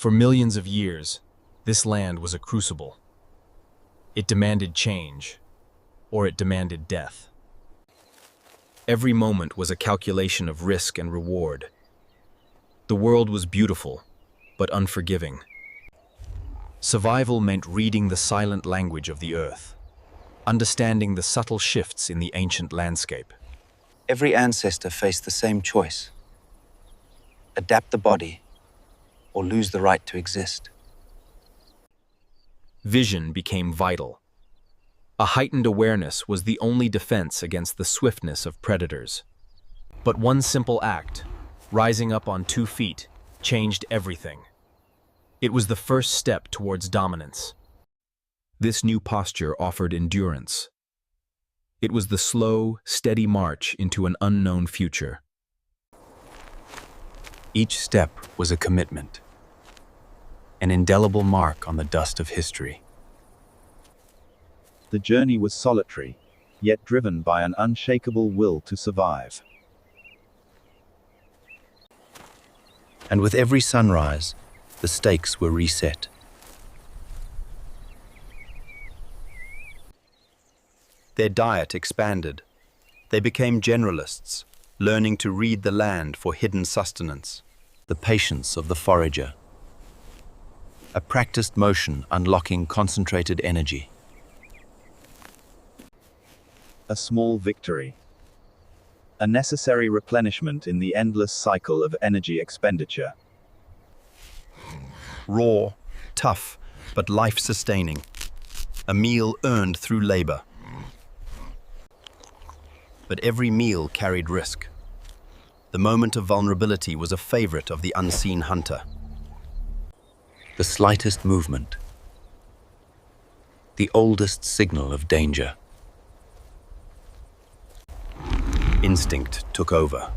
For millions of years, this land was a crucible. It demanded change, or it demanded death. Every moment was a calculation of risk and reward. The world was beautiful, but unforgiving. Survival meant reading the silent language of the earth, understanding the subtle shifts in the ancient landscape. Every ancestor faced the same choice: adapt the body or lose the right to exist. Vision became vital. A heightened awareness was the only defense against the swiftness of predators. But one simple act, rising up on 2 feet, changed everything. It was the first step towards dominance. This new posture offered endurance. It was the slow, steady march into an unknown future. Each step was a commitment, an indelible mark on the dust of history. The journey was solitary, yet driven by an unshakable will to survive. And with every sunrise, the stakes were reset. Their diet expanded. They became generalists, learning to read the land for hidden sustenance, the patience of the forager. A practiced motion unlocking concentrated energy. A small victory. A necessary replenishment in the endless cycle of energy expenditure. Raw, tough, but life-sustaining. A meal earned through labor. But every meal carried risk. The moment of vulnerability was a favorite of the unseen hunter. The slightest movement. The oldest signal of danger. Instinct took over.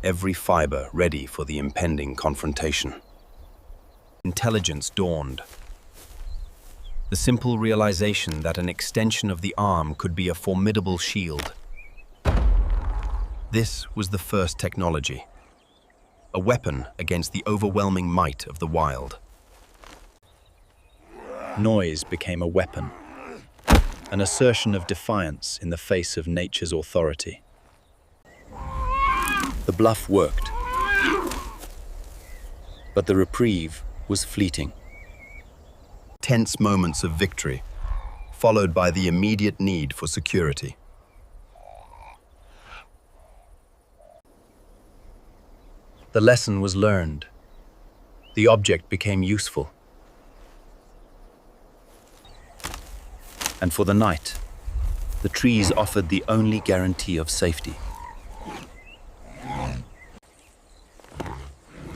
Every fiber ready for the impending confrontation. Intelligence dawned. The simple realization that an extension of the arm could be a formidable shield. This was the first technology, a weapon against the overwhelming might of the wild. Noise became a weapon, an assertion of defiance in the face of nature's authority. The bluff worked, but the reprieve was fleeting. Tense moments of victory, followed by the immediate need for security. The lesson was learned. The object became useful. And for the night, the trees offered the only guarantee of safety.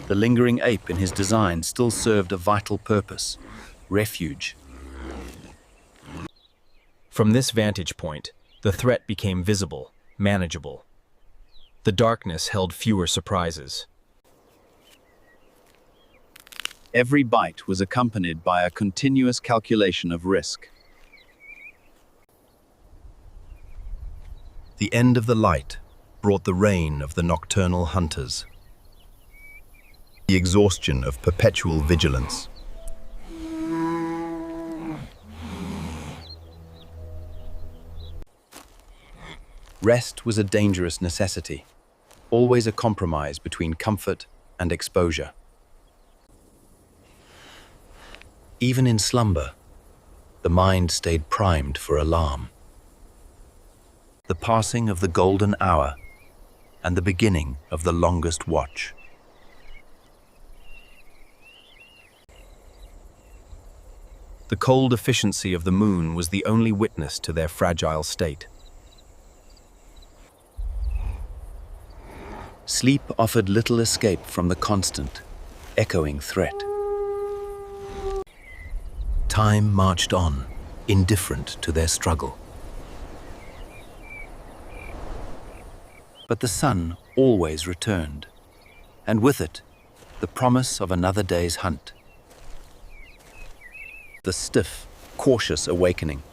The lingering ape in his design still served a vital purpose: refuge. From this vantage point, the threat became visible, manageable. The darkness held fewer surprises. Every bite was accompanied by a continuous calculation of risk. The end of the light brought the reign of the nocturnal hunters. The exhaustion of perpetual vigilance. Rest was a dangerous necessity, always a compromise between comfort and exposure. Even in slumber, the mind stayed primed for alarm. The passing of the golden hour and the beginning of the longest watch. The cold efficiency of the moon was the only witness to their fragile state. Sleep offered little escape from the constant, echoing threat. Time marched on, indifferent to their struggle. But the sun always returned, and with it, the promise of another day's hunt. The stiff, cautious awakening.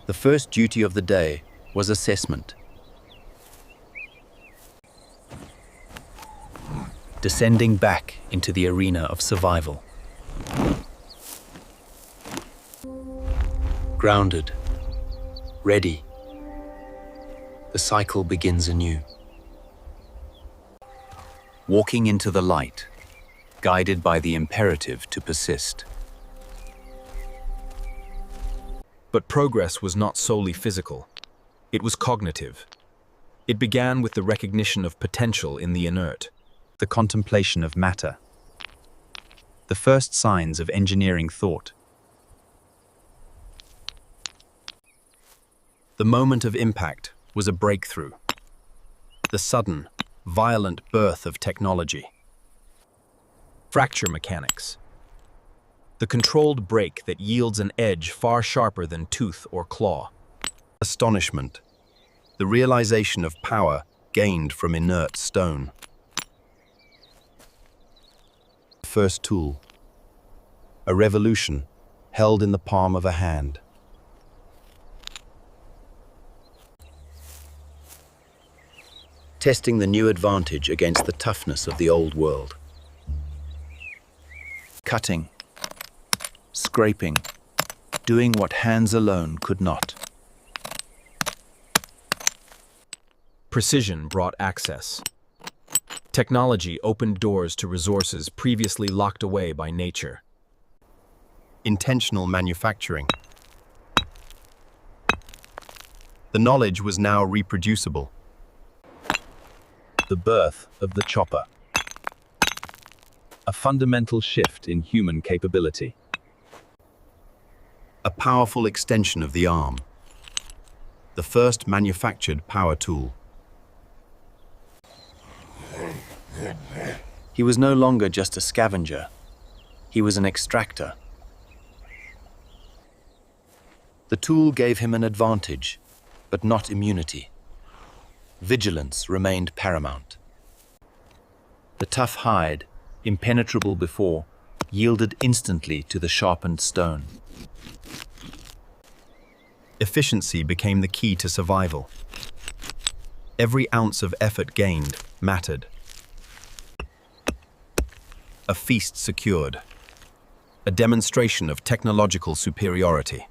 The first duty of the day was assessment. descending back into the arena of survival. Grounded, ready, the cycle begins anew. Walking into the light, guided by the imperative to persist. But progress was not solely physical. It was cognitive. It began with the recognition of potential in the inert. The contemplation of matter. The first signs of engineering thought. The moment of impact was a breakthrough. The sudden, violent birth of technology. Fracture mechanics. The controlled break that yields an edge far sharper than tooth or claw. Astonishment. The realization of power gained from inert stone. First tool. A revolution held in the palm of a hand. Testing the new advantage against the toughness of the old world. Cutting, scraping, doing what hands alone could not. Precision brought access. Technology opened doors to resources previously locked away by nature. Intentional manufacturing. The knowledge was now reproducible. The birth of the chopper. A fundamental shift in human capability. A powerful extension of the arm. The first manufactured power tool. He was no longer just a scavenger. He was an extractor. The tool gave him an advantage, but not immunity. Vigilance remained paramount. The tough hide, impenetrable before, yielded instantly to the sharpened stone. Efficiency became the key to survival. Every ounce of effort gained mattered. A feast secured. A demonstration of technological superiority.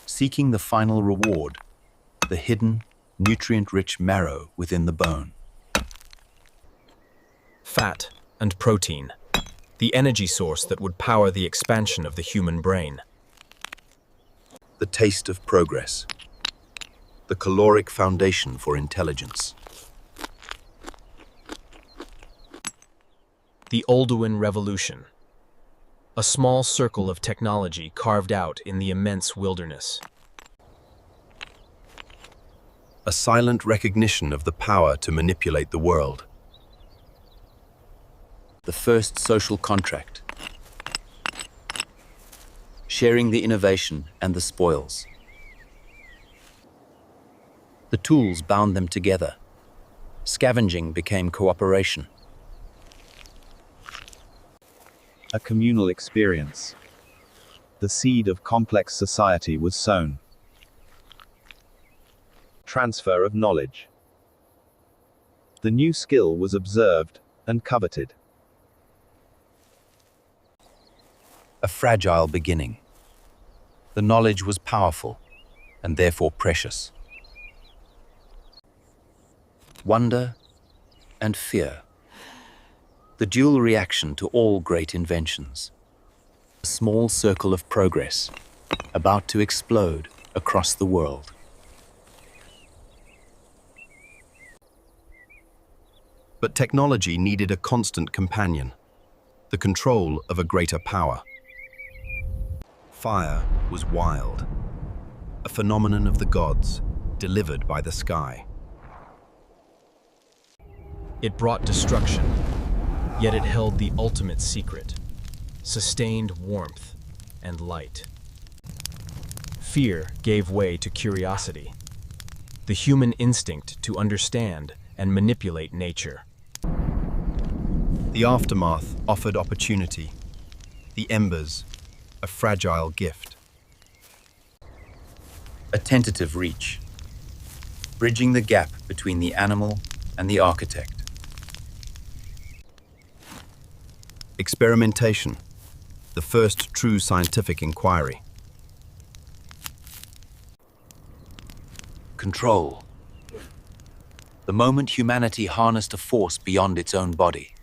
Seeking the final reward, the hidden, nutrient-rich marrow within the bone. Fat and protein, the energy source that would power the expansion of the human brain. The taste of progress. The caloric foundation for intelligence. The Oldowan Revolution, a small circle of technology carved out in the immense wilderness. A silent recognition of the power to manipulate the world. The first social contract. Sharing the innovation and the spoils. The tools bound them together. Scavenging became cooperation. A communal experience. The seed of complex society was sown. Transfer of knowledge. The new skill was observed and coveted. A fragile beginning. The knowledge was powerful and therefore precious. Wonder and fear. The dual reaction to all great inventions. A small circle of progress, about to explode across the world. But technology needed a constant companion, the control of a greater power. Fire was wild, a phenomenon of the gods, delivered by the sky. It brought destruction, yet it held the ultimate secret, sustained warmth and light. Fear gave way to curiosity, the human instinct to understand and manipulate nature. The aftermath offered opportunity, the embers, a fragile gift. A tentative reach, bridging the gap between the animal and the architect. Experimentation, the first true scientific inquiry. Control. The moment humanity harnessed a force beyond its own body.